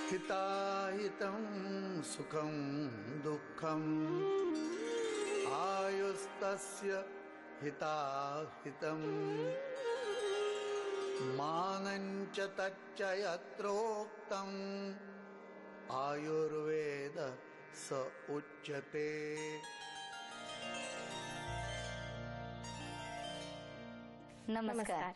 हिताहितं सुखं दुःखम् आयुस्तस्य हिताहितम् मानं च तच्च यत्रोक्तम् आयुर्वेद स उच्यते। नमस्कार।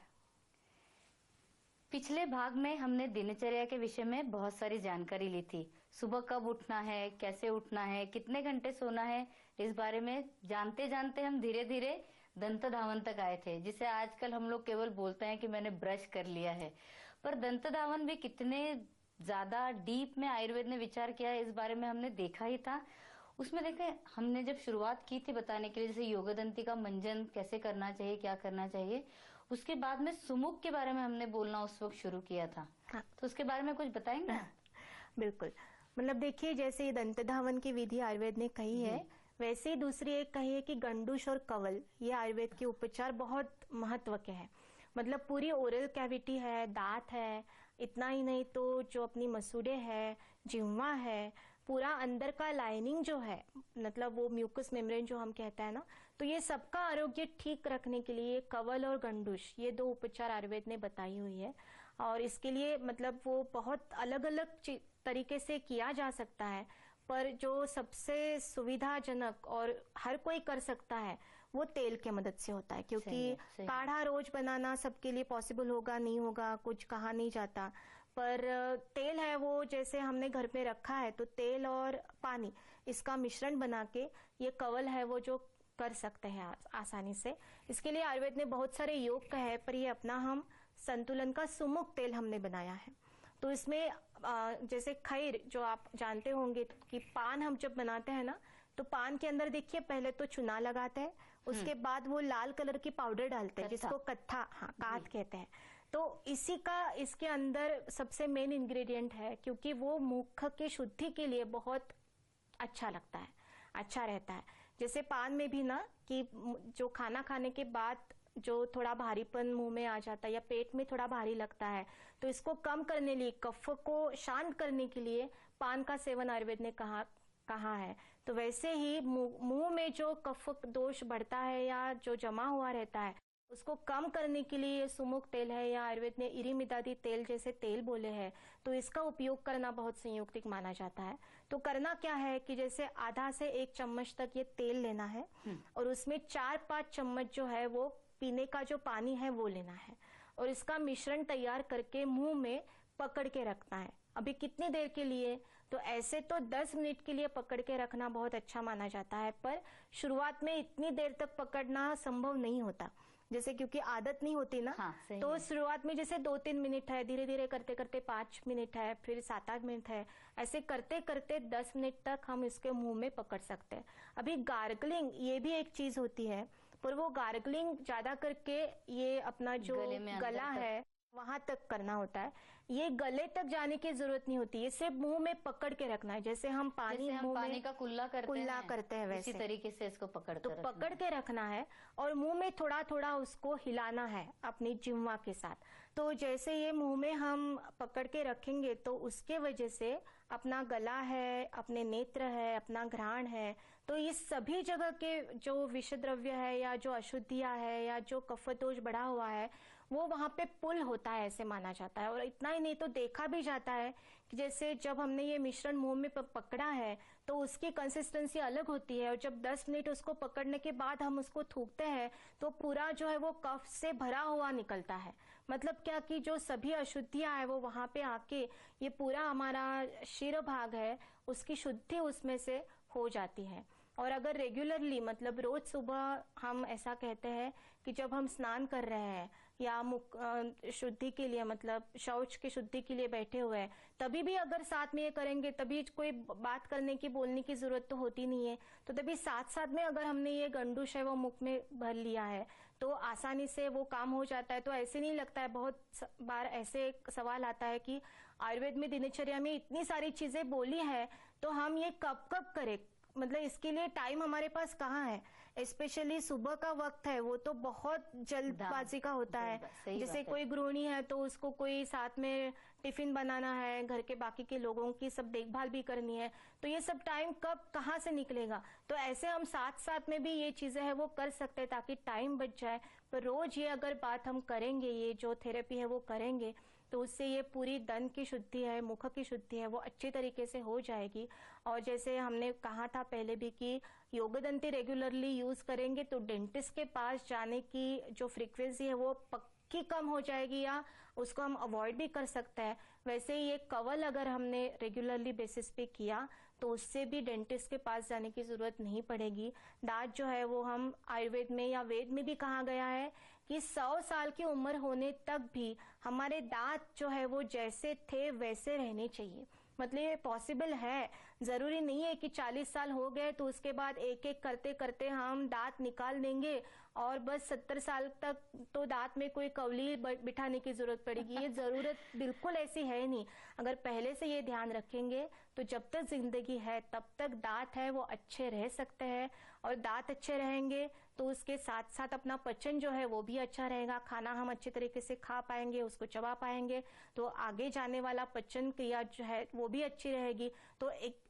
पिछले भाग में हमने दिनचर्या के विषय में बहुत सारी जानकारी ली थी। सुबह कब उठना है, कैसे उठना है, कितने घंटे सोना है, इस बारे में जानते जानते हम धीरे धीरे दंत धावन तक आए थे, जिसे आजकल हम लोग केवल बोलते हैं कि मैंने ब्रश कर लिया है। पर दंत धावन भी कितने ज्यादा डीप में आयुर्वेद ने विचार किया है, इस बारे में हमने देखा ही था। उसमें देखें, हमने जब शुरुआत की थी बताने के लिए, जैसे योगदंती का मंजन कैसे करना चाहिए, क्या करना चाहिए, उसके बाद में सुमुख के बारे में हमने बोलना उस वक्त शुरू किया था। हाँ। तो उसके बारे में कुछ बताएंगे? बिल्कुल। मतलब देखिए, जैसे ये दंत धावन की विधि आयुर्वेद ने कही है, वैसे ही दूसरी एक कही है कि गंडूश और कवल, ये आयुर्वेद के उपचार बहुत महत्व के हैं। मतलब पूरी ओरल कैविटी है, दांत है, इतना ही नहीं तो जो अपनी मसूड़े है, जिह्वा है, पूरा अंदर का लाइनिंग जो है, मतलब वो म्यूकस मेम्ब्रेन जो हम कहते हैं ना, तो ये सबका आरोग्य ठीक रखने के लिए कवल और गंडूश, ये दो उपचार आयुर्वेद ने बताई हुई है। और इसके लिए मतलब वो बहुत अलग अलग तरीके से किया जा सकता है, पर जो सबसे सुविधाजनक और हर कोई कर सकता है वो तेल के मदद से होता है, क्योंकि काढ़ा रोज बनाना सबके लिए पॉसिबल होगा नहीं होगा कुछ कहा नहीं जाता। पर तेल है वो, जैसे हमने घर पे रखा है, तो तेल और पानी इसका मिश्रण बना के ये कवल है वो जो कर सकते हैं आसानी से। इसके लिए आयुर्वेद ने बहुत सारे योग कहे, पर ये अपना हम संतुलन का सुमुख तेल हमने बनाया है। तो इसमें जैसे खैर, जो आप जानते होंगे कि पान हम जब बनाते हैं ना, तो पान के अंदर देखिए पहले तो चूना लगाते हैं, उसके बाद वो लाल कलर की पाउडर डालते हैं जिसको कत्था, हाँ, काथ कहते हैं। तो इसी का इसके अंदर सबसे मेन इंग्रेडिएंट है, क्योंकि वो मुख की शुद्धि के लिए बहुत अच्छा लगता है, अच्छा रहता है। जैसे पान में भी ना, कि जो खाना खाने के बाद जो थोड़ा भारीपन मुंह में आ जाता है या पेट में थोड़ा भारी लगता है, तो इसको कम करने लिए, कफ को शांत करने के लिए पान का सेवन आयुर्वेद ने कहा है। तो वैसे ही मुंह में जो कफ दोष बढ़ता है या जो जमा हुआ रहता है, उसको कम करने के लिए ये सुमुख तेल है, या आयुर्वेद ने इरिमिदादी तेल जैसे तेल बोले हैं, तो इसका उपयोग करना बहुत संयुक्तिक माना जाता है। तो करना क्या है कि जैसे आधा से 1 चम्मच तक ये तेल लेना है, और उसमें 4-5 चम्मच जो है वो पीने का जो पानी है वो लेना है, और इसका मिश्रण तैयार करके मुंह में पकड़ के रखना है। अभी कितनी देर के लिए? तो ऐसे तो 10 मिनट के लिए पकड़ के रखना बहुत अच्छा माना जाता है, पर शुरुआत में इतनी देर तक पकड़ना संभव नहीं होता, जैसे क्योंकि आदत नहीं होती ना। हाँ, तो शुरुआत में जैसे 2-3 मिनट है, धीरे धीरे करते करते 5 मिनट है, फिर 7-8 मिनट है, ऐसे करते करते 10 मिनट तक हम इसके मुंह में पकड़ सकते हैं। अभी गार्गलिंग ये भी एक चीज होती है, पर वो गार्गलिंग ज्यादा करके ये अपना जो गला है वहां तक करना होता है। ये गले तक जाने की जरूरत नहीं होती, ये सिर्फ मुंह में पकड़ के रखना है। जैसे हम पानी का कुल्ला करते हैं वैसे इसी तरीके से इसको पकड़ के रखना है, और मुंह में थोड़ा थोड़ा उसको हिलाना है अपनी जिह्वा के साथ। तो जैसे ये मुंह में हम पकड़ के रखेंगे, तो उसके वजह से अपना गला है, अपने नेत्र है, अपना घ्राण है, तो इस सभी जगह के जो विष द्रव्य है या जो अशुद्धियां है या जो कफदोष बढ़ा हुआ है, वो वहां पे पुल होता है, ऐसे माना जाता है। और इतना ही नहीं तो देखा भी जाता है कि जैसे जब हमने ये मिश्रण मुंह में पकड़ा है, तो उसकी कंसिस्टेंसी अलग होती है, और जब 10 मिनट उसको पकड़ने के बाद हम उसको थूकते हैं, तो पूरा जो है वो कफ से भरा हुआ निकलता है। मतलब क्या कि जो सभी अशुद्धियां है वो वहां पे आके ये पूरा हमारा शिर भाग है उसकी शुद्धि उसमें से हो जाती है। और अगर रेगुलरली, मतलब रोज सुबह हम ऐसा कहते हैं कि जब हम स्नान कर रहे हैं या मुख शुद्धि के लिए, मतलब शौच की शुद्धि के लिए बैठे हुए हैं, तभी भी अगर साथ में ये करेंगे, तभी कोई बात करने की, बोलने की जरूरत तो होती नहीं है। तो तभी साथ साथ में अगर हमने ये गंडूश है वो मुख में भर लिया है, तो आसानी से वो काम हो जाता है। तो ऐसे नहीं लगता है, बहुत बार ऐसे सवाल आता है कि आयुर्वेद में दिनचर्या में इतनी सारी चीजें बोली है, तो हम ये कब कब करें, मतलब इसके लिए टाइम हमारे पास कहाँ है। स्पेशली सुबह का वक्त है वो तो बहुत जल्दबाजी का होता है। सही जैसे बात है। कोई गृहिणी है तो उसको कोई साथ में टिफिन बनाना है, घर के बाकी के लोगों की सब देखभाल भी करनी है, तो ये सब टाइम कब कहाँ से निकलेगा। तो ऐसे हम साथ साथ में भी ये चीजें है वो कर सकते हैं ताकि टाइम बच जाए। पर रोज ये अगर बात हम करेंगे, ये जो थेरेपी है वो करेंगे, तो उससे ये पूरी दंत की शुद्धि है, मुख की शुद्धि है, वो अच्छी तरीके से हो जाएगी। और जैसे हमने कहा था पहले भी कि योगदंती रेगुलरली यूज करेंगे तो डेंटिस्ट के पास जाने की जो फ्रीक्वेंसी है वो पक्की कम हो जाएगी या उसको हम अवॉइड भी कर सकते हैं। वैसे ही ये कवल अगर हमने रेगुलरली बेसिस पे किया तो उससे भी डेंटिस्ट के पास जाने की जरूरत नहीं पड़ेगी। दांत जो है वो हम आयुर्वेद में या वेद में भी कहा गया है कि 100 साल की उम्र होने तक भी हमारे दांत जो है वो जैसे थे वैसे रहने चाहिए। मतलब ये पॉसिबल है, जरूरी नहीं है कि 40 साल हो गए तो उसके बाद एक एक करते करते हम दांत निकाल देंगे और बस 70 साल तक तो दांत में कोई कवली बिठाने की जरूरत पड़ेगी। ये जरूरत बिल्कुल ऐसी है नहीं। अगर पहले से ये ध्यान रखेंगे तो जब तक जिंदगी है तब तक दांत है वो अच्छे रह सकते हैं। और दांत अच्छे रहेंगे तो उसके साथ साथ अपना पचन जो है वो भी अच्छा रहेगा, खाना हम अच्छे तरीके से खा पाएंगे, उसको चबा पाएंगे, तो आगे जाने वाला पचन क्रिया जो है वो भी अच्छी रहेगी। तो एक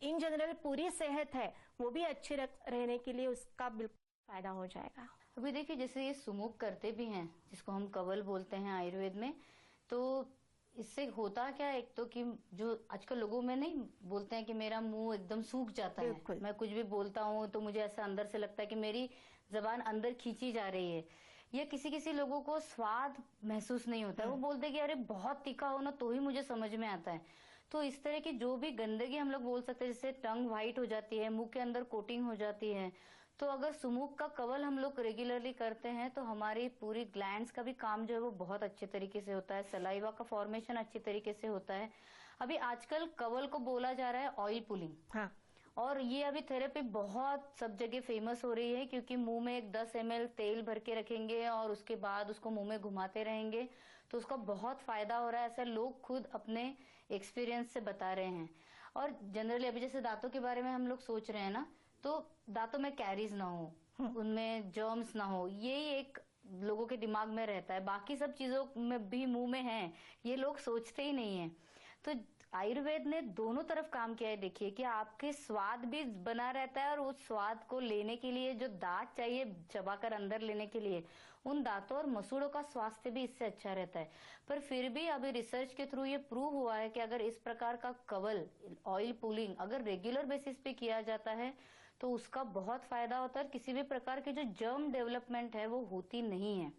इन जनरल पूरी सेहत है वो भी अच्छी रहने के लिए उसका बिल्कुल फायदा हो जाएगा। अभी देखिए जैसे ये सुमुख करते भी हैं जिसको हम कवल बोलते हैं आयुर्वेद में, तो इससे होता क्या है, एक तो कि जो आजकल लोगों में नहीं बोलते हैं कि मेरा मुंह एकदम सूख जाता है, मैं कुछ भी बोलता हूँ तो मुझे ऐसा अंदर से लगता है कि मेरी जबान अंदर खींची जा रही है, या किसी किसी लोगों को स्वाद महसूस नहीं होता है, वो बोलते हैं कि अरे बहुत तीखा हो ना तो ही मुझे समझ में आता है। तो इस तरह की जो भी गंदगी हम लोग बोल सकते हैं, जिससे टंग व्हाइट हो जाती है, मुंह के अंदर कोटिंग हो जाती है, तो अगर सुमुख का कवल हम लोग रेगुलरली करते हैं तो हमारी पूरी ग्लैंड्स का भी काम जो है वो बहुत अच्छे तरीके से होता है, सलाइवा का फॉर्मेशन अच्छी तरीके से होता है। अभी आजकल कवल को बोला जा रहा है ऑयल पुलिंग, हाँ। और ये अभी थेरेपी बहुत सब जगह फेमस हो रही है, क्योंकि मुंह में एक 10 ml तेल भर के रखेंगे और उसके बाद उसको मुंह में घुमाते रहेंगे तो उसका बहुत फायदा हो रहा है, ऐसा लोग खुद अपने एक्सपीरियंस से बता रहे हैं। और जनरली अभी जैसे दांतों के बारे में हम लोग सोच रहे हैं ना, तो दांतों में कैरीज ना हो, उनमें जर्म्स ना हो, ये एक लोगों के दिमाग में रहता है। बाकी सब चीजों में भी मुंह में है, ये लोग सोचते ही नहीं है। तो आयुर्वेद ने दोनों तरफ काम किया है। देखिए कि आपके स्वाद भी बना रहता है और उस स्वाद को लेने के लिए जो दांत चाहिए चबाकर अंदर लेने के लिए, उन दांतों और मसूड़ों का स्वास्थ्य भी इससे अच्छा रहता है। पर फिर भी अभी रिसर्च के थ्रू ये प्रूव हुआ है कि अगर इस प्रकार का कवल ऑयल पुलिंग अगर रेगुलर बेसिस पे किया जाता है तो उसका बहुत फायदा होता है, और किसी भी प्रकार की जो जर्म डेवलपमेंट है वो होती नहीं है।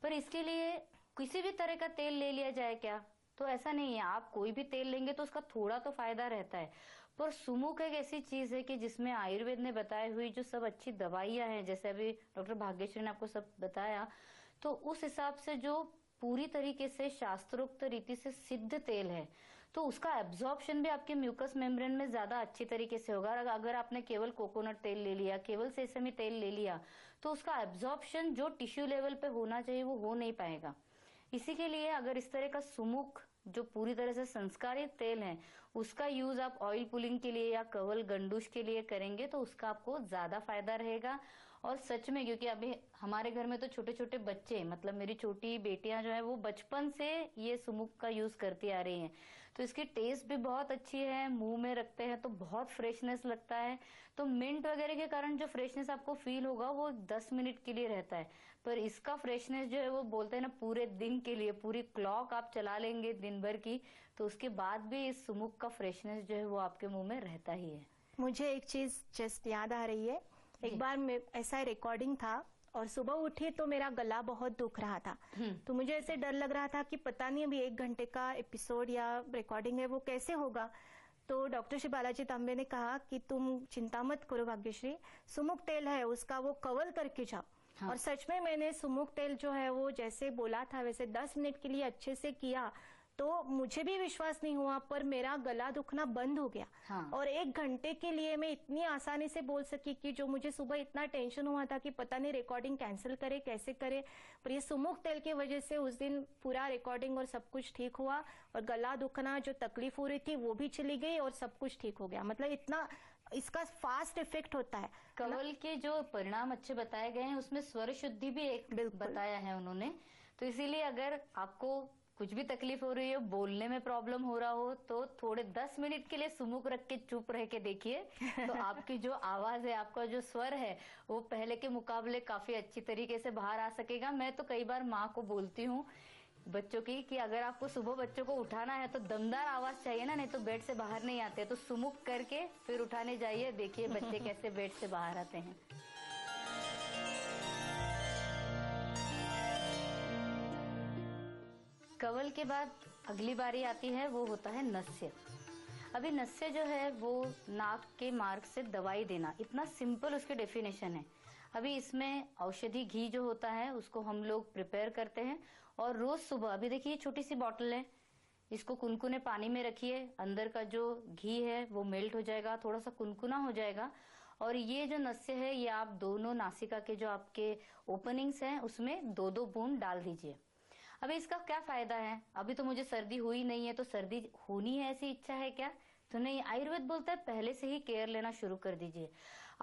पर इसके लिए किसी भी तरह का तेल ले लिया जाए क्या, तो ऐसा नहीं है। आप कोई भी तेल लेंगे तो उसका थोड़ा तो फायदा रहता है, पर सुमुख एक ऐसी चीज है कि जिसमें आयुर्वेद ने बताई हुई जो सब अच्छी दवाइयां हैं, जैसे अभी डॉक्टर भाग्यश्री ने आपको सब बताया, तो उस हिसाब से जो पूरी तरीके से शास्त्रोक्त रीति से सिद्ध तेल है तो उसका एब्जॉर्प्शन भी आपके म्यूकस मेम्ब्रेन में ज्यादा अच्छी तरीके से होगा। अगर आपने केवल कोकोनट तेल ले लिया, केवल सेसमी तेल ले लिया, तो उसका एब्जॉर्प्शन जो टिश्यू लेवल पे होना चाहिए वो हो नहीं पाएगा। इसी के लिए अगर इस तरह का सुमुख जो पूरी तरह से संस्कारित तेल है उसका यूज आप ऑयल पुलिंग के लिए या कवल गंडूश के लिए करेंगे तो उसका आपको ज्यादा फायदा रहेगा। और सच में, क्योंकि अभी हमारे घर में तो छोटे छोटे बच्चे, मतलब मेरी छोटी बेटियां जो है वो बचपन से ये सुमुख का यूज करती आ रही हैं, तो इसकी टेस्ट भी बहुत अच्छी है, मुंह में रखते हैं तो बहुत फ्रेशनेस लगता है। तो मिंट वगैरह के कारण जो फ्रेशनेस आपको फील होगा वो 10 मिनट के लिए रहता है, पर इसका फ्रेशनेस जो है वो बोलते हैं ना पूरे दिन के लिए, पूरी क्लॉक आप चला लेंगे दिन भर की तो उसके बाद भी इस सुमुख का फ्रेशनेस जो है वो आपके मुंह में रहता ही है। मुझे एक चीज जस्ट याद आ रही है, एक बार ऐसा रिकॉर्डिंग था और सुबह उठी तो मेरा गला बहुत दुख रहा था, तो मुझे ऐसे डर लग रहा था कि पता नहीं अभी 1 घंटे का एपिसोड या रिकॉर्डिंग है वो कैसे होगा। तो डॉक्टर श्री बालाजी तांबे ने कहा कि तुम चिंता मत करो भाग्यश्री, सुमुख तेल है उसका वो कवल करके जाओ। हाँ। और सच में मैंने सुमुख तेल जो है वो जैसे बोला था वैसे 10 मिनट के लिए अच्छे से किया तो मुझे भी विश्वास नहीं हुआ, पर मेरा गला दुखना बंद हो गया। हाँ। और 1 घंटे के लिए मैं इतनी आसानी से बोल सकी कि जो मुझे सुबह इतना टेंशन हुआ था कि पता नहीं रिकॉर्डिंग कैंसिल करे कैसे करे, पर ये सुमुख तेल की वजह से उस दिन पूरा रिकॉर्डिंग और सब कुछ ठीक हुआ और गला दुखना जो तकलीफ हो रही थी वो भी चली गई और सब कुछ ठीक हो गया। मतलब इतना इसका फास्ट इफेक्ट होता है। कवल के जो परिणाम अच्छे बताए गए हैं उसमें स्वर शुद्धि भी एक बिल्कुल। बताया है उन्होंने। तो इसीलिए अगर आपको कुछ भी तकलीफ हो रही हो, बोलने में प्रॉब्लम हो रहा हो, तो थोड़े 10 मिनट के लिए सुमुख रख के चुप रह के देखिए, तो आपकी जो आवाज है, आपका जो स्वर है, वो पहले के मुकाबले काफी अच्छी तरीके से बाहर आ सकेगा। मैं तो कई बार माँ को बोलती हूँ बच्चों की कि अगर आपको सुबह बच्चों को उठाना है तो दमदार आवाज चाहिए ना, नहीं तो बेड से बाहर नहीं आते, तो सुमुख करके फिर उठाने जाइए, देखिए बच्चे कैसे बेड से बाहर आते हैं। कवल के बाद अगली बारी आती है, वो होता है नस्य। अभी नस्य जो है वो नाक के मार्ग से दवाई देना, इतना सिंपल उसकी डेफिनेशन है। अभी इसमें औषधि घी जो होता है उसको हम लोग प्रिपेयर करते हैं और रोज सुबह, अभी देखिए छोटी सी बॉटल है, इसको कुनकुने पानी में रखिए, अंदर का जो घी है वो मेल्ट हो जाएगा, थोड़ा सा कुनकुना हो जाएगा, और ये जो नस्य है ये आप दोनों नासिका के जो आपके ओपनिंग्स हैं उसमें 2-2 बूंद डाल दीजिए। अभी इसका क्या फायदा है? अभी तो मुझे सर्दी हुई नहीं है, तो सर्दी होनी है ऐसी इच्छा है क्या? तो नहीं, आयुर्वेद बोलता है पहले से ही केयर लेना शुरू कर दीजिए।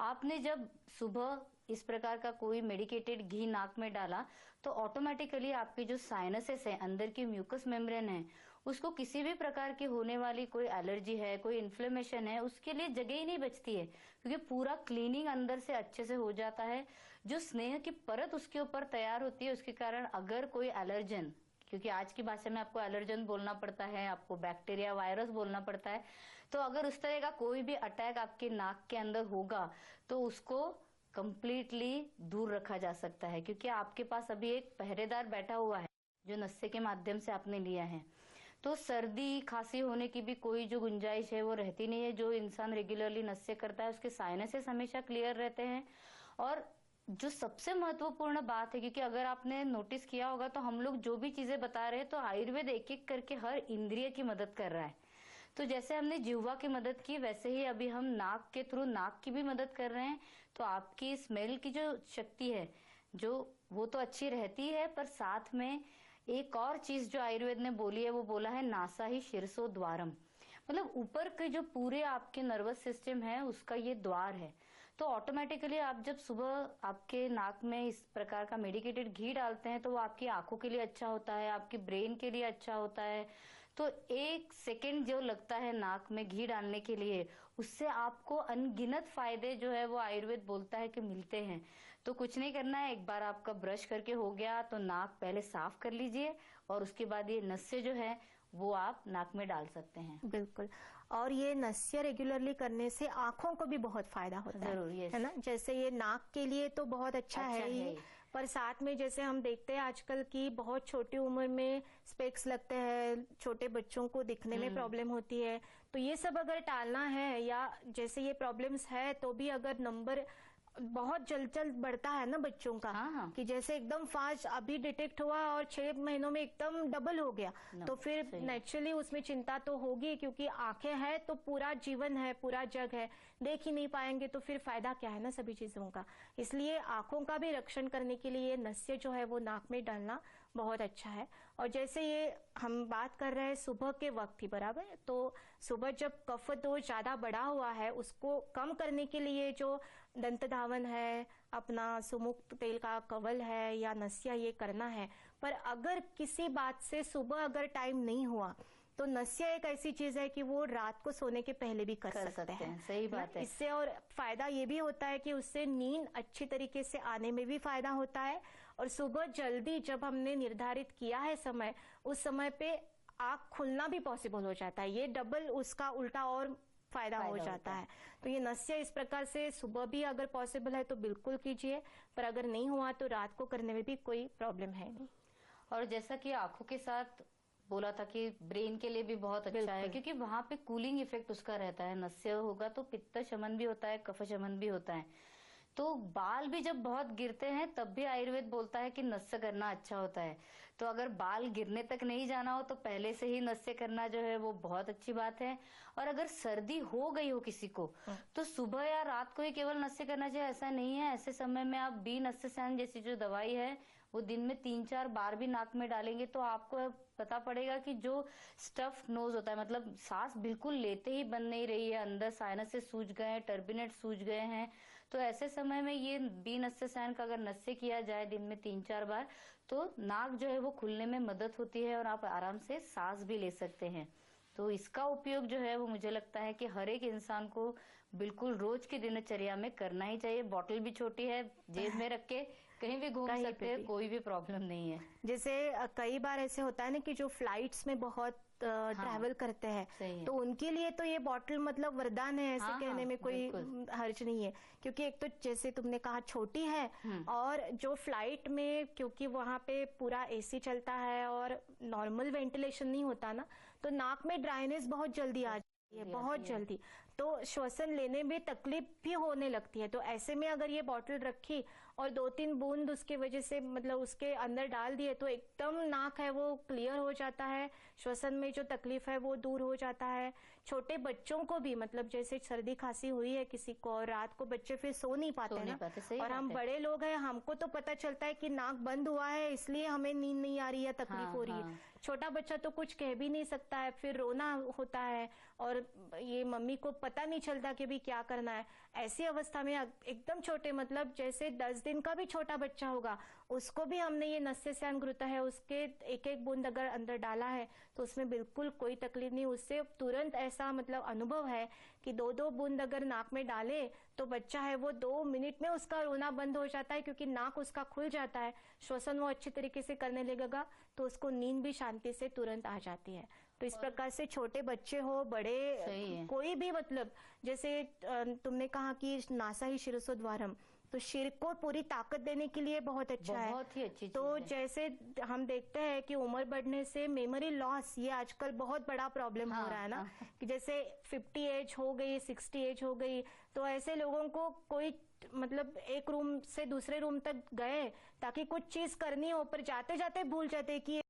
आपने जब सुबह इस प्रकार का कोई मेडिकेटेड घी नाक में डाला तो ऑटोमेटिकली आपकी जो साइनसेस है, अंदर की म्यूकस मेम्ब्रेन है, उसको किसी भी प्रकार की होने वाली कोई एलर्जी है, कोई इन्फ्लेमेशन है, उसके लिए जगह ही नहीं बचती है, क्योंकि पूरा क्लीनिंग अंदर से अच्छे से हो जाता है। जो स्नेह की परत उसके ऊपर तैयार होती है, उसके कारण अगर कोई एलर्जन, क्योंकि आज की भाषा में आपको एलर्जन बोलना पड़ता है, आपको बैक्टीरिया वायरस बोलना पड़ता है, तो अगर उस तरह का कोई भी अटैक आपके नाक के अंदर होगा तो उसको कंप्लीटली दूर रखा जा सकता है, क्योंकि आपके पास अभी एक पहरेदार बैठा हुआ है जो नस्य के माध्यम से आपने लिया है। तो सर्दी खांसी होने की भी कोई जो गुंजाइश है वो रहती नहीं है। जो इंसान रेगुलरली नस्य करता है उसके साइनसेस हमेशा क्लियर रहते हैं। और जो सबसे महत्वपूर्ण बात है, क्योंकि अगर आपने नोटिस किया होगा तो हम लोग जो भी चीजें बता रहे हैं तो आयुर्वेद एक एक करके हर इंद्रिय की मदद कर रहा है। तो जैसे हमने जिह्वा की मदद की, वैसे ही अभी हम नाक के थ्रू नाक की भी मदद कर रहे हैं। तो आपकी स्मेल की जो शक्ति है जो वो तो अच्छी रहती है, पर साथ में एक और चीज जो आयुर्वेद ने बोली है वो बोला है नासा ही शीर्षो द्वारम, मतलब ऊपर के जो पूरे आपके नर्वस सिस्टम है उसका ये द्वार है। तो ऑटोमेटिकली आप जब सुबह आपके नाक में इस प्रकार का मेडिकेटेड घी डालते हैं तो वो आपकी आंखों के लिए अच्छा होता है, आपकी ब्रेन के लिए अच्छा होता है। तो 1 सेकेंड जो लगता है नाक में घी डालने के लिए, उससे आपको अनगिनत फायदे जो है वो आयुर्वेद बोलता है कि मिलते हैं। तो कुछ नहीं करना है, एक बार आपका ब्रश करके हो गया तो नाक पहले साफ कर लीजिए और उसके बाद ये नस्य जो है वो आप नाक में डाल सकते हैं। बिल्कुल। और ये नस्य रेगुलरली करने से आंखों को भी बहुत फायदा होता जरूर, है ना। जैसे ये नाक के लिए तो बहुत अच्छा है ही, पर साथ में जैसे हम देखते हैं आजकल की बहुत छोटी उम्र में स्पेक्स लगते हैं, छोटे बच्चों को दिखने में प्रॉब्लम होती है। तो ये सब अगर टालना है, या जैसे ये प्रॉब्लम्स है तो भी अगर नंबर बहुत जल्द बढ़ता है ना बच्चों का, हाँ। कि जैसे एकदम फास्ट अभी डिटेक्ट हुआ और 6 महीनों में एकदम डबल हो गया, तो फिर नेचुरली उसमें चिंता तो होगी, क्योंकि आंखें हैं तो पूरा जीवन है, पूरा जग है, देख ही नहीं पाएंगे तो फिर फायदा क्या है ना सभी चीजों का। इसलिए आंखों का भी रक्षण करने के लिए नस्य जो है वो नाक में डालना बहुत अच्छा है। और जैसे ये हम बात कर रहे हैं सुबह के वक्त ही, बराबर, तो सुबह जब कफ दोष ज्यादा बढ़ा हुआ है उसको कम करने के लिए जो दंत धावन है, अपना सुमुक्त तेल का कवल है या नस्य, ये करना है। पर अगर किसी बात से सुबह अगर टाइम नहीं हुआ तो नस्य एक ऐसी चीज है कि वो रात को सोने के पहले भी कर सकते हैं। सही बात है। इससे और फायदा ये भी होता है कि उससे नींद अच्छी तरीके से आने में भी फायदा होता है, और सुबह जल्दी जब हमने निर्धारित किया है समय, उस समय पे आँख खुलना भी पॉसिबल हो जाता है। ये डबल उसका उल्टा और फायदा हो जाता है। तो ये नस्य इस प्रकार से सुबह भी अगर पॉसिबल है तो बिल्कुल कीजिए, पर अगर नहीं हुआ तो रात को करने में भी कोई प्रॉब्लम है नहीं। और जैसा कि आंखों के साथ बोला था कि ब्रेन के लिए भी बहुत अच्छा है, क्योंकि वहां पे कूलिंग इफेक्ट उसका रहता है। नस्य होगा तो पित्त शमन भी होता है, कफ शमन भी होता है। तो बाल भी जब बहुत गिरते हैं तब भी आयुर्वेद बोलता है कि नस्य करना अच्छा होता है। तो अगर बाल गिरने तक नहीं जाना हो तो पहले से ही नस्य करना जो है वो बहुत अच्छी बात है। और अगर सर्दी हो गई हो किसी को तो सुबह या रात को ही केवल नस्य करना चाहिए, ऐसा नहीं है। ऐसे समय में आप बी नस्य जैसी जो दवाई है वो दिन में 3-4 बार भी नाक में डालेंगे तो आपको पता पड़ेगा कि जो स्टफ नोज होता है, मतलब सांस बिल्कुल लेते ही बन नहीं रही है, अंदर साइनस से सूज गए हैं, टर्बिनेट सूज गए हैं, तो ऐसे समय में ये बीनस्यसान का अगर नस्य किया जाए दिन में 3-4 बार, तो नाक जो है वो खुलने में मदद होती है और आप आराम से सांस भी ले सकते हैं। तो इसका उपयोग जो है वो मुझे लगता है कि हर एक इंसान को बिल्कुल रोज की दिनचर्या में करना ही चाहिए। बॉटल भी छोटी है, जेब में रख के कहीं भी घूम सकते हैं, कोई भी प्रॉब्लम नहीं है। जैसे कई बार ऐसे होता है ना कि जो फ्लाइट्स में बहुत ट्रैवल करते हैं, तो उनके लिए तो ये बॉटल मतलब वरदान है, ऐसे कहने में कोई हर्ज नहीं है, क्योंकि एक तो जैसे तुमने कहा छोटी है, और जो फ्लाइट में क्योंकि वहां पे पूरा एसी चलता है और नॉर्मल वेंटिलेशन नहीं होता ना, तो नाक में ड्राइनेस बहुत जल्दी आ जाती है, बहुत जल्दी, तो श्वसन लेने में तकलीफ भी होने लगती है। तो ऐसे में अगर ये बॉटल रखी और 2-3 बूंद उसके वजह से मतलब उसके अंदर डाल दिए, तो एकदम नाक है वो क्लियर हो जाता है, श्वसन में जो तकलीफ है वो दूर हो जाता है। छोटे बच्चों को भी मतलब जैसे सर्दी खांसी हुई है किसी को, और रात को बच्चे फिर सो नहीं पाते ना, और हम बड़े लोग हैं, हमको तो पता चलता है कि नाक बंद हुआ है इसलिए हमें नींद नहीं आ रही है, तकलीफ हो रही है। छोटा बच्चा तो कुछ कह भी नहीं सकता है, फिर रोना होता है और ये मम्मी को पता नहीं चलता कि भी क्या करना है। ऐसी अवस्था में एकदम छोटे मतलब जैसे 10 दिन का भी छोटा बच्चा होगा, उसको भी हमने ये नस्यस्यान घृता है उसके एक बूंद अगर अंदर डाला है तो उसमें बिल्कुल कोई तकलीफ नहीं, उससे तुरंत ऐसा मतलब अनुभव है कि 2-2 बूंद अगर नाक में डाले तो बच्चा है वो 2 मिनट में उसका रोना बंद हो जाता है, क्योंकि नाक उसका खुल जाता है, श्वसन वो अच्छे तरीके से करने लगेगा, तो उसको नींद भी शांति से तुरंत आ जाती है। तो इस प्रकार से छोटे बच्चे हो बड़े कोई भी मतलब जैसे तुमने कहा कि नासा ही शिरसोद्वारम, तो सिर को पूरी ताकत देने के लिए बहुत अच्छा है, बहुत ही अच्छी तो जैसे हम देखते हैं कि उम्र बढ़ने से मेमोरी लॉस ये आजकल बहुत बड़ा प्रॉब्लम हो रहा है ना, कि जैसे 50 एज हो गई, 60 एज हो गई, तो ऐसे लोगों को कोई मतलब एक रूम से दूसरे रूम तक गए ताकि कुछ चीज करनी हो, पर जाते जाते भूल जाते कि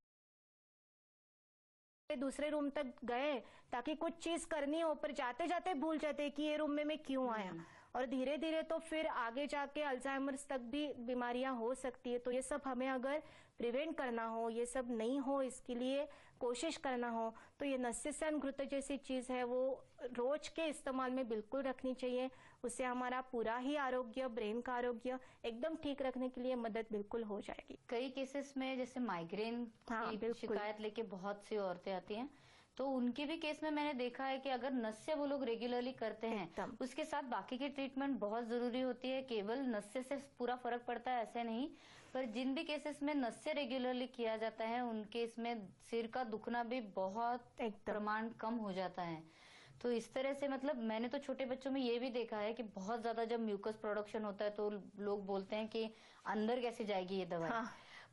दूसरे रूम तक गए ताकि कुछ चीज करनी हो, पर जाते जाते भूल जाते कि ये रूम में मैं क्यों आया, और धीरे धीरे तो फिर आगे जाके अल्जाइमर्स तक भी बीमारियां हो सकती है। तो ये सब हमें अगर प्रिवेंट करना हो, ये सब नहीं हो, इसके लिए कोशिश करना हो, तो ये नस्यस्यान घृत जैसी चीज है वो रोज के इस्तेमाल में बिल्कुल रखनी चाहिए। उससे हमारा पूरा ही आरोग्य, ब्रेन का आरोग्य एकदम ठीक रखने के लिए मदद बिल्कुल हो जाएगी। कई केसेस में जैसे माइग्रेन की शिकायत लेके बहुत सी औरतें आती हैं, तो उनके भी केस में मैंने देखा है कि अगर नस्य वो लोग रेगुलरली करते हैं, उसके साथ बाकी की ट्रीटमेंट बहुत जरूरी होती है। केवल नस्य से पूरा फर्क पड़ता है ऐसे नहीं, पर जिन भी केसेस में नस्य रेगुलरली किया जाता है उनके इसमें सिर का दुखना भी बहुत प्रमाण कम हो जाता है। तो इस तरह से मतलब मैंने तो छोटे बच्चों में ये भी देखा है कि बहुत ज्यादा जब म्यूकस प्रोडक्शन होता है तो लोग बोलते हैं कि अंदर कैसे जाएगी ये दवाई,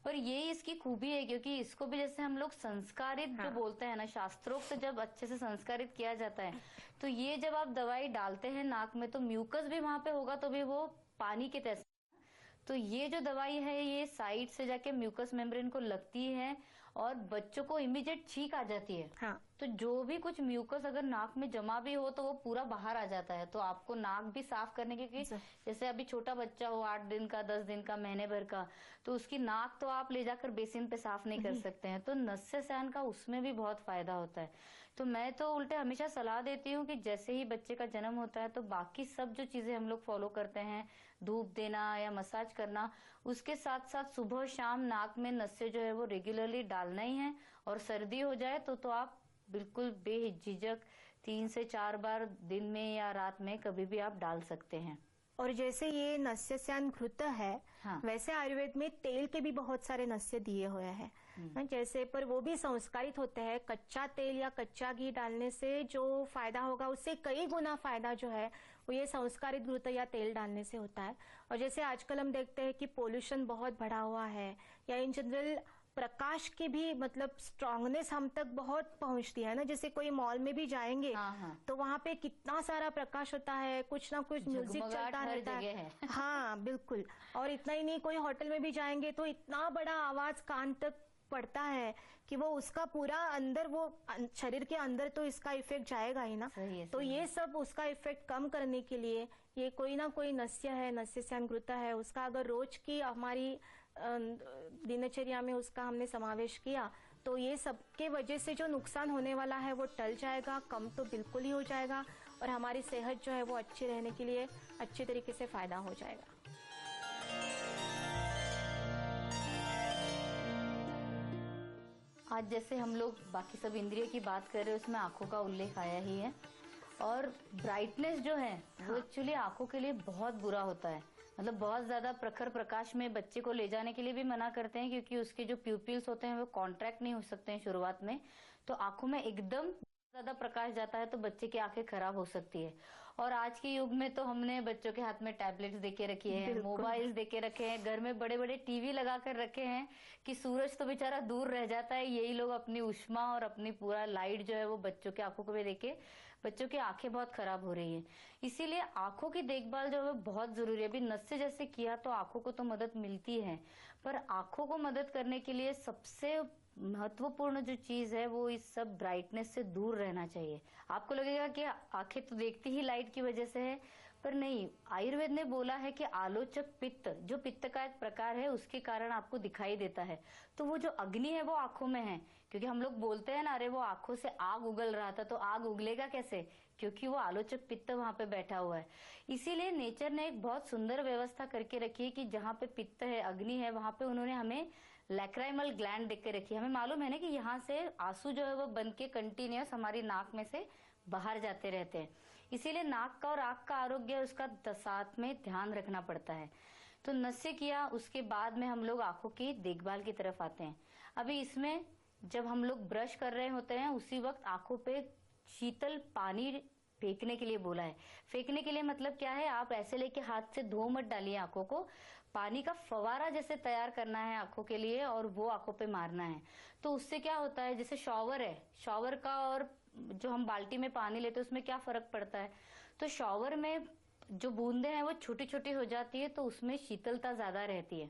पर ये इसकी खूबी है क्योंकि इसको भी जैसे हम लोग संस्कारित जो बोलते हैं ना, शास्त्रोक्त जब अच्छे से संस्कारित किया जाता है, तो ये जब आप दवाई डालते हैं नाक में तो म्यूकस भी वहां पे होगा, तो भी वो पानी के तैसे, तो ये जो दवाई है ये साइड से जाके म्यूकस मेम्ब्रेन को लगती है और बच्चों को इमीडिएट छींक आ जाती है। तो जो भी कुछ म्यूकस अगर नाक में जमा भी हो तो वो पूरा बाहर आ जाता है। तो आपको नाक भी साफ करने के, जैसे अभी छोटा बच्चा हो 8 दिन का, 10 दिन का, महीने भर का, तो उसकी नाक तो आप ले जाकर बेसिन पे साफ नहीं कर सकते हैं, तो नस्यस्यान का उसमें भी बहुत फायदा होता है। तो मैं तो उल्टे हमेशा सलाह देती हूँ कि जैसे ही बच्चे का जन्म होता है तो बाकी सब जो चीजें हम लोग फॉलो करते हैं, धूप देना या मसाज करना, उसके साथ साथ सुबह शाम नाक में नस्य जो है वो रेगुलरली डालना ही है। और सर्दी हो जाए तो आप बिल्कुल बेझिझक 3 से 4 बार दिन में या रात में कभी भी आप डाल सकते हैं। और जैसे ये नस्यस्यान घृत है, वैसे आयुर्वेद में तेल के भी बहुत सारे नस्य दिए हुए हैं, जैसे पर वो भी संस्कारित होते हैं। कच्चा तेल या कच्चा घी डालने से जो फायदा होगा उससे कई गुना फायदा जो है वो ये संस्कारित घृत या तेल डालने से होता है। और जैसे आजकल हम देखते हैं कि पोल्यूशन बहुत बढ़ा हुआ है, या इन जनरल प्रकाश की भी मतलब स्ट्रांगनेस हम तक बहुत पहुंचती है ना, जैसे कोई मॉल में भी जाएंगे तो वहां पे कितना सारा प्रकाश होता है, कुछ ना कुछ म्यूजिक चलता रहता है। हाँ बिल्कुल, और इतना ही नहीं, कोई होटल में भी जाएंगे तो इतना बड़ा आवाज कान तक पड़ता है कि वो उसका पूरा अंदर, वो शरीर के अंदर तो इसका इफेक्ट जाएगा ही ना। तो ये सब उसका इफेक्ट कम करने के लिए ये कोई ना कोई नस्य है, नस्यस्यान घृत है, उसका अगर रोज की हमारी दिनचर्या में उसका हमने समावेश किया तो ये सब के वजह से जो नुकसान होने वाला है वो टल जाएगा, कम तो बिल्कुल ही हो जाएगा और हमारी सेहत जो है वो अच्छी रहने के लिए अच्छे तरीके से फायदा हो जाएगा। आज जैसे हम लोग बाकी सब इंद्रिय की बात कर रहे हैं, उसमें आंखों का उल्लेख आया ही है। और ब्राइटनेस जो है वो एक्चुअली आंखों के लिए बहुत बुरा होता है। मतलब बहुत ज्यादा प्रखर प्रकाश में बच्चे को ले जाने के लिए भी मना करते हैं, क्योंकि उसके जो प्यूपिल्स होते हैं वो कॉन्ट्रैक्ट नहीं हो सकते हैं शुरुआत में। तो आंखों में एकदम ज्यादा प्रकाश जाता है तो बच्चे की आंखें खराब हो सकती है। और आज के युग में तो हमने बच्चों के हाथ में टैबलेट्स देके रखे हैं, मोबाइल्स देके रखे हैं, घर में बड़े बड़े टीवी लगा कर रखे हैं कि सूरज तो बेचारा दूर रह जाता है, यही लोग अपनी उष्मा और अपनी पूरा लाइट जो है वो बच्चों की आंखों को भी देके बच्चों की आंखें बहुत खराब हो रही है। इसीलिए आंखों की देखभाल जो है बहुत जरूरी है। अभी नस्य जैसे किया तो आंखों को तो मदद मिलती है, पर आंखों को मदद करने के लिए सबसे महत्वपूर्ण जो चीज है वो इस सब ब्राइटनेस से दूर रहना चाहिए। आपको लगेगा कि आंखें तो देखती ही लाइट की वजह से है, पर नहीं। आयुर्वेद ने बोला है कि आलोचक पित्त, जो पित्त का एक प्रकार है, उसके कारण आपको दिखाई देता है। तो वो जो अग्नि है वो आंखों में है। क्योंकि हम लोग बोलते हैं ना, अरे वो आंखों से आग उगल रहा था, तो आग उगलेगा कैसे? क्योंकि वो आलोचक पित्त वहां पे बैठा हुआ है। इसीलिए नेचर ने एक बहुत सुंदर व्यवस्था करके रखी है कि जहाँ पे पित्त है, अग्नि है, वहां पे उन्होंने हमें लैक्राइमल ग्लैंड देख के रखी है। हमें मालूम है ना कि यहाँ से आंसू जो है वो बन के कंटिन्यूअस हमारी नाक में से बाहर जाते रहते हैं। इसीलिए नाक का और आंख का आरोग्य उसका साथ में ध्यान रखना पड़ता है। तो नस्य किया, उसके बाद में हम लोग आंखों की देखभाल की तरफ आते हैं। अभी इसमें जब हम लोग ब्रश कर रहे होते हैं उसी वक्त आंखों पे शीतल पानी फेंकने के लिए बोला है। फेंकने के लिए मतलब क्या है? आप ऐसे लेके हाथ से धो मत डालिए आंखों को, पानी का फवारा जैसे तैयार करना है आंखों के लिए और वो आंखों पे मारना है। तो उससे क्या होता है, जैसे शॉवर है, शॉवर का और जो हम बाल्टी में पानी लेते हैं उसमें क्या फर्क पड़ता है? तो शॉवर में जो बूंदे हैं वो छोटी छोटी हो जाती है, तो उसमें शीतलता ज्यादा रहती है।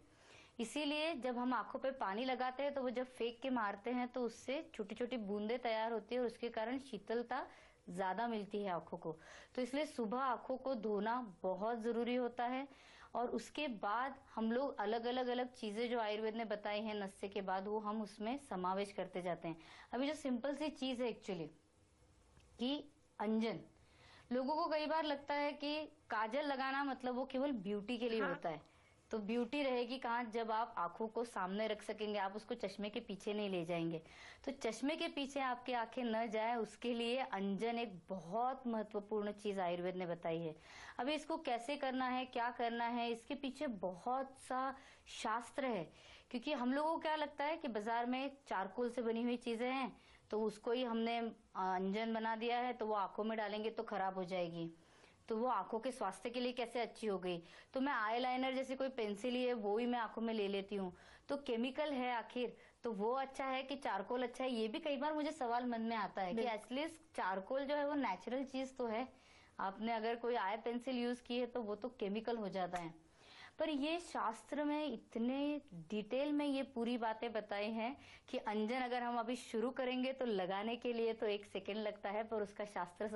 इसीलिए जब हम आंखों पे पानी लगाते हैं तो वो जब फेंक के मारते हैं तो उससे छोटी छोटी बूंदे तैयार होती है और उसके कारण शीतलता ज्यादा मिलती है आंखों को। तो इसलिए सुबह आंखों को धोना बहुत जरूरी होता है। और उसके बाद हम लोग अलग अलग चीजें जो आयुर्वेद ने बताई हैं नस्य के बाद, वो हम उसमें समावेश करते जाते हैं। अभी जो सिंपल सी चीज है एक्चुअली कि अंजन, लोगों को कई बार लगता है कि काजल लगाना मतलब वो केवल ब्यूटी के लिए होता है। तो ब्यूटी रहेगी कहाँ? जब आप आंखों को सामने रख सकेंगे, आप उसको चश्मे के पीछे नहीं ले जाएंगे। तो चश्मे के पीछे आपकी आंखें न जाए, उसके लिए अंजन एक बहुत महत्वपूर्ण चीज आयुर्वेद ने बताई है। अभी इसको कैसे करना है, क्या करना है, इसके पीछे बहुत सा शास्त्र है। क्योंकि हम लोगों को क्या लगता है कि बाजार में चारकोल से बनी हुई चीजें हैं, तो उसको ही हमने अंजन बना दिया है, तो वो आंखों में डालेंगे तो खराब हो जाएगी, तो वो आंखों के स्वास्थ्य के लिए कैसे अच्छी हो गई। तो मैं आईलाइनर जैसी कोई पेंसिल ही है वो ही मैं आंखों में ले लेती हूँ, तो केमिकल है आखिर, तो वो अच्छा है कि चारकोल अच्छा है? ये भी कई बार मुझे सवाल मन में आता है कि एटलीस्ट चारकोल जो है वो नेचुरल चीज तो है। आपने अगर कोई आई पेंसिल यूज की है तो वो तो केमिकल हो जाता है। पर ये शास्त्र में इतने डिटेल में ये पूरी बातें बताई हैं कि अंजन अगर हम अभी शुरू करेंगे तो लगाने के लिए तो 1 सेकेंड लगता है, पर उसका शास्त्र